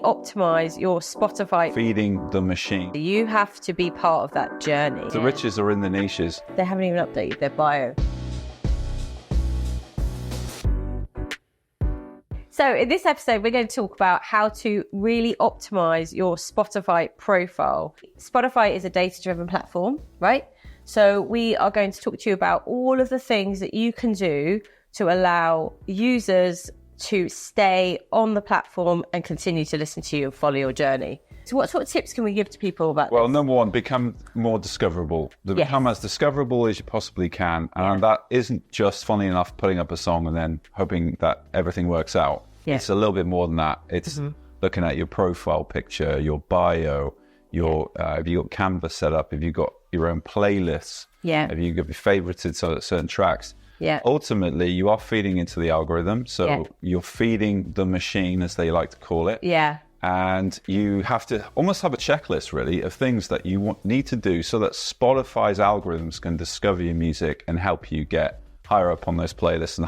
optimize your Spotify. Feeding the machine. You have to be part of that journey. The riches are in the niches. They haven't even updated their bio. So in this episode, we're going to talk about how to really optimize your Spotify profile. Spotify is a data-driven platform, right? So we are going to talk to you about all of the things that you can do to allow users to stay on the platform and continue to listen to you and follow your journey. So what sort of tips can we give to people about Well, this? number one, become more discoverable. Become as discoverable as you possibly can. And that isn't just, funny enough, putting up a song and then hoping that everything works out. Yeah. It's a little bit more than that. It's looking at your profile picture, your bio, your if you've got Canvas set up, if you've got your own playlists, if you've got your favorited certain tracks. Yeah. Ultimately, you are feeding into the algorithm. So you're feeding the machine, as they like to call it. Yeah. And you have to almost have a checklist, really, of things that you need to do so that Spotify's algorithms can discover your music and help you get higher up on those playlists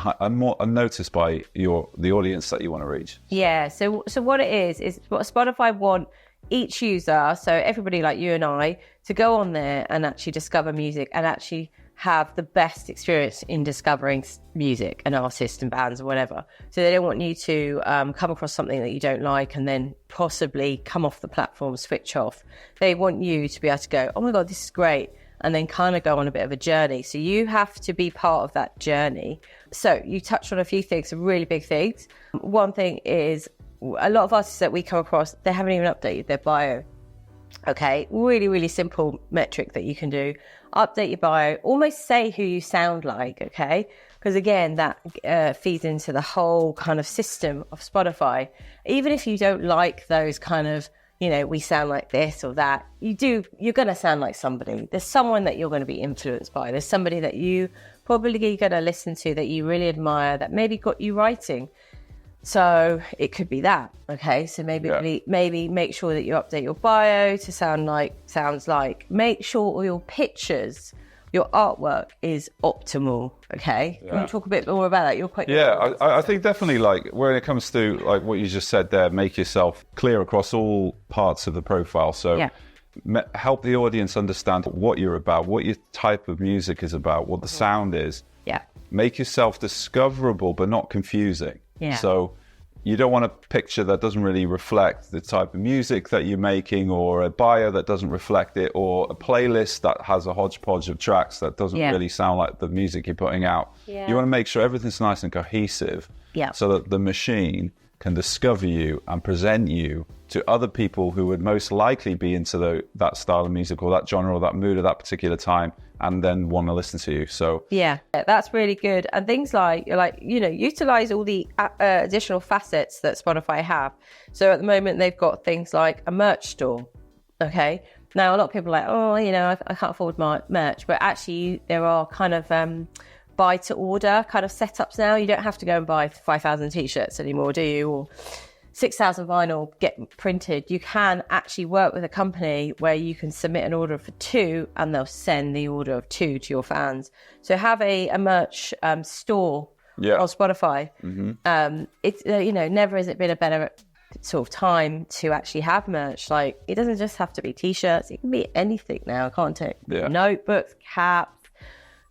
and noticed by the audience that you want to reach. Yeah. So what it is what Spotify want each user, so everybody like you and I, to go on there and actually discover music and actually have the best experience in discovering music and artists and bands or whatever. So they don't want you to come across something that you don't like and then possibly come off the platform, switch off. They want you to be able to go, oh my God, this is great, and then kind of go on a bit of a journey. So you have to be part of that journey. So you touched on a few things, some really big things. One thing is a lot of artists that we come across, they haven't even updated their bio. Okay, really, really simple metric that you can do. Update your bio, almost say who you sound like, okay? Because again, that feeds into the whole kind of system of Spotify. Even if you don't like those kind of, we sound like this or that, you're going to sound like somebody. There's someone that you're going to be influenced by. There's somebody that you probably going to listen to that you really admire that maybe got you writing. So it could be that, okay? So maybe make sure that you update your bio to sounds like. Make sure all your pictures, your artwork is optimal, okay? Yeah. Can you talk a bit more about that? You're quite good. I think definitely, like, when it comes to like what you just said there, make yourself clear across all parts of the profile. So help the audience understand what you're about, what your type of music is about, what the sound is. Yeah. Make yourself discoverable but not confusing. Yeah. So you don't want a picture that doesn't really reflect the type of music that you're making, or a bio that doesn't reflect it, or a playlist that has a hodgepodge of tracks that doesn't really sound like the music you're putting out. Yeah. You want to make sure everything's nice and cohesive so that the machine can discover you and present you to other people who would most likely be into that style of music or that genre or that mood at that particular time, and then want to listen to you. So yeah, that's really good. And things like utilize all the additional facets that Spotify have. So at the moment they've got things like a merch store. Okay, now a lot of people are like, I can't afford my merch, but actually there are kind of buy to order kind of setups now. You don't have to go and buy 5,000 t-shirts anymore, do you? Or 6,000 vinyl get printed. You can actually work with a company where you can submit an order for 2 and they'll send the order of 2 to your fans. So have a merch store on Spotify. Mm-hmm. It's never has it been a better sort of time to actually have merch. Like, it doesn't just have to be t-shirts, it can be anything now, can't it? Notebooks, caps,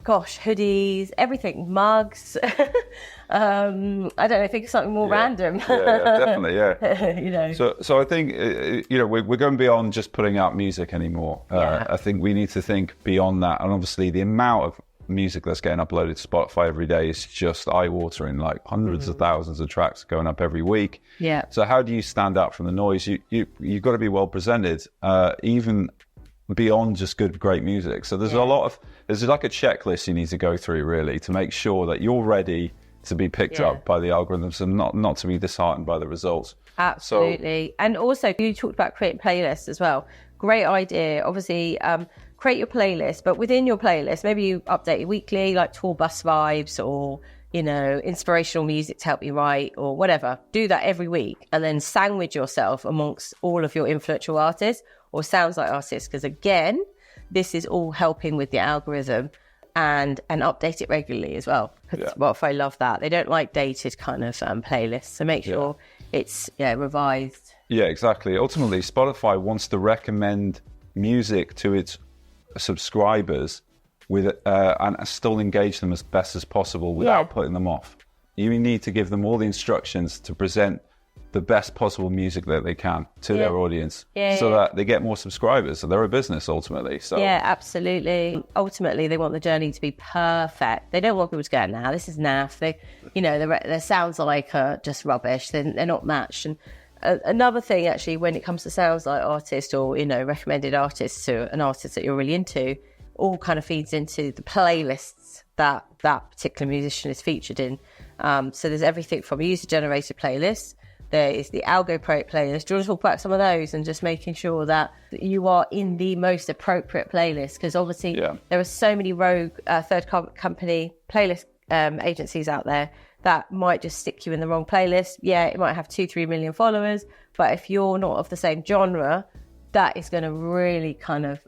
hoodies, everything, mugs. I don't know, think of something more random. Definitely. So I think we're going beyond just putting out music anymore. I think we need to think beyond that, and obviously the amount of music that's getting uploaded to Spotify every day is just eye-watering. Like hundreds of thousands of tracks going up every week. Yeah. So how do you stand out from the noise? You've got to be well presented, even beyond just great music. So there's there's like a checklist you need to go through, really, to make sure that you're ready to be picked up by the algorithms and not to be disheartened by the results. Absolutely. And also, you talked about creating playlists as well. Great idea. Obviously, create your playlist, but within your playlist, maybe you update it weekly, like tour bus vibes or, inspirational music to help you write or whatever. Do that every week and then sandwich yourself amongst all of your influential artists or sounds like artists, because again, this is all helping with the algorithm, and update it regularly as well. What if I love that? They don't like dated kind of playlists, so make sure it's revised Yeah, exactly. Ultimately, Spotify wants to recommend music to its subscribers with and still engage them as best as possible without putting them off. You need to give them all the instructions to present the best possible music that they can to their audience so that they get more subscribers. So they're a business ultimately. So yeah, absolutely. Ultimately, they want the journey to be perfect. They don't want people to go, "Now this is naff." Their sounds like just rubbish. They're not matched. And another thing, actually, when it comes to sounds like artists or recommended artists to an artist that you're really into, all kind of feeds into the playlists that particular musician is featured in. So there's everything from user-generated playlists. There is the algo playlist. Do you want to talk about some of those and just making sure that you are in the most appropriate playlist? Because obviously there are so many rogue third company playlist agencies out there that might just stick you in the wrong playlist. Yeah, it might have 2-3 million followers, but if you're not of the same genre, that is going to really kind of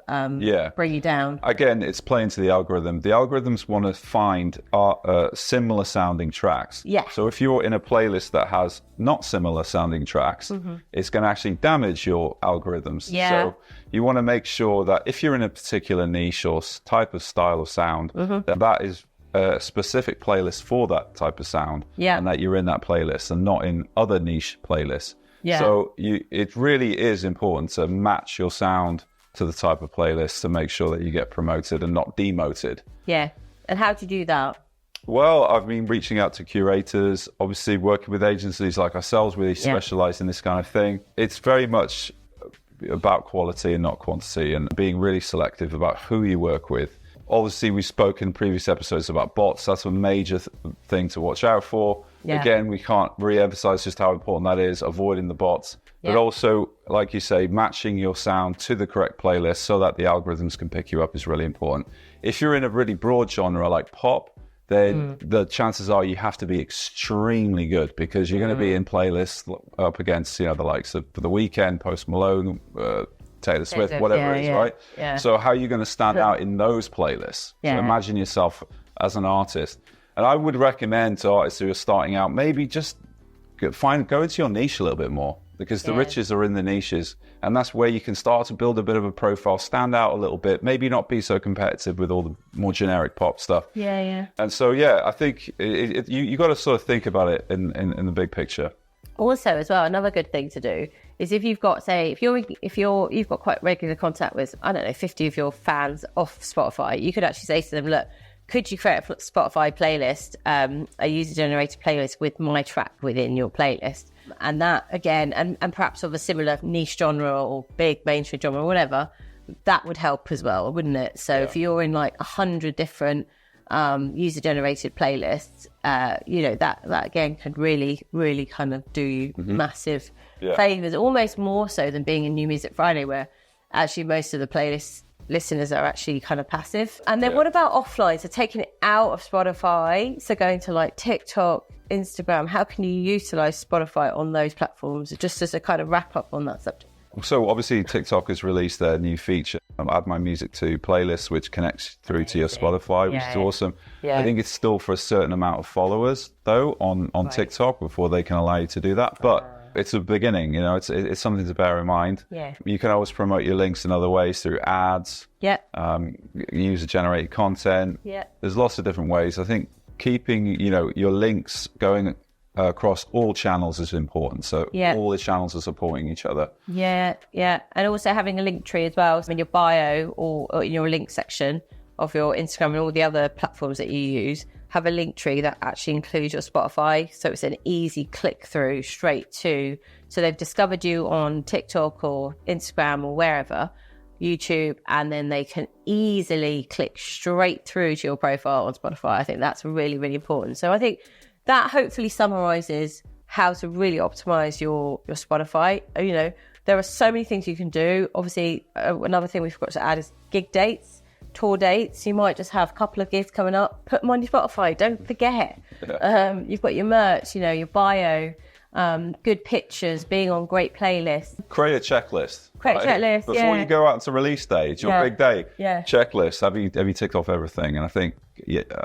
bring you down. Again, it's playing to the algorithm. The algorithms want to find similar sounding tracks. Yeah. So if you're in a playlist that has not similar sounding tracks, it's going to actually damage your algorithms. Yeah. So you want to make sure that if you're in a particular niche or type of style of sound, that is a specific playlist for that type of sound, and that you're in that playlist and not in other niche playlists. Yeah. So it really is important to match your sound to the type of playlist to make sure that you get promoted and not demoted. Yeah. And how do you do that? Well, I've been reaching out to curators, obviously working with agencies like ourselves, really specialize in this kind of thing. It's very much about quality and not quantity, and being really selective about who you work with. Obviously, we've spoken in previous episodes about bots. That's a major thing to watch out for. Yeah. Again, we can't re-emphasize just how important that is, avoiding the bots. Yeah. But also, like you say, matching your sound to the correct playlist so that the algorithms can pick you up is really important. If you're in a really broad genre like pop, then the chances are you have to be extremely good, because you're going to be in playlists up against, the likes of The Weeknd, Post Malone, Taylor Swift, whatever it is, right? Yeah. So how are you going to stand out in those playlists? Yeah. So imagine yourself as an artist. And I would recommend to artists who are starting out, maybe just go into your niche a little bit more, because the riches are in the niches. And that's where you can start to build a bit of a profile, stand out a little bit, maybe not be so competitive with all the more generic pop stuff. Yeah, yeah. And so, I think you got to sort of think about it in the big picture. Also, as well, another good thing to do is if you've got, say, you've got quite regular contact with, 50 of your fans off Spotify, you could actually say to them, look, could you create a Spotify playlist, a user-generated playlist with my track within your playlist? And that, again, and perhaps of a similar niche genre or big mainstream genre or whatever, that would help as well, wouldn't it? So if you're in like 100 different user-generated playlists, that again could really, really kind of do you massive favours, almost more so than being in New Music Friday, where actually most of the playlists listeners are actually kind of passive. And then what about offline? So taking it out of Spotify, so going to like TikTok, Instagram, how can you utilize Spotify on those platforms? Just as a kind of wrap up on that subject. So obviously TikTok has released their new feature, Add My Music to Playlists, which connects through to your Spotify, which is awesome. Yeah. I think it's still for a certain amount of followers though on TikTok before they can allow you to do that. But it's a beginning, it's something to bear in mind. Yeah. You can always promote your links in other ways through ads, user-generated content. Yeah. There's lots of different ways. I think keeping, your links going across all channels is important. So all the channels are supporting each other. Yeah, yeah. And also having a link tree as well. So in your bio or in your link section of your Instagram and all the other platforms that you use, have a link tree that actually includes your Spotify. So it's an easy click through straight to, so they've discovered you on TikTok or Instagram or wherever, YouTube, and then they can easily click straight through to your profile on Spotify. I think that's really, really important. So I think that hopefully summarizes how to really optimize your Spotify. There are so many things you can do. Obviously, another thing we forgot to add is gig dates, tour dates. You might just have a couple of gigs coming up. Put them on your Spotify. Don't forget. Yeah. You've got your merch, your bio. good pictures, being on great playlists. Create a checklist. Create a checklist, before you go out to release stage, your big day. Yeah. Checklist. Have you ticked off everything? And I think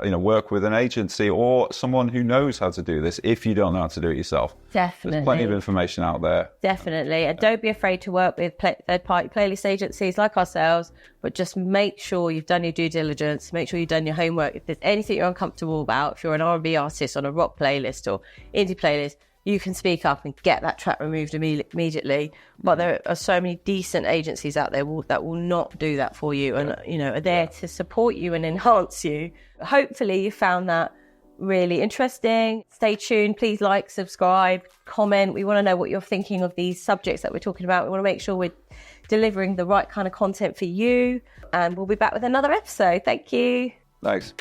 work with an agency or someone who knows how to do this if you don't know how to do it yourself. Definitely. There's plenty of information out there. Definitely. And don't be afraid to work with third-party playlist agencies like ourselves, but just make sure you've done your due diligence, make sure you've done your homework. If there's anything you're uncomfortable about, if you're an R&B artist on a rock playlist or indie playlist, you can speak up and get that track removed immediately. But there are so many decent agencies out there that will not do that for you and, are there to support you and enhance you. Hopefully you found that really interesting. Stay tuned. Please like, subscribe, comment. We want to know what you're thinking of these subjects that we're talking about. We want to make sure we're delivering the right kind of content for you. And we'll be back with another episode. Thank you. Thanks.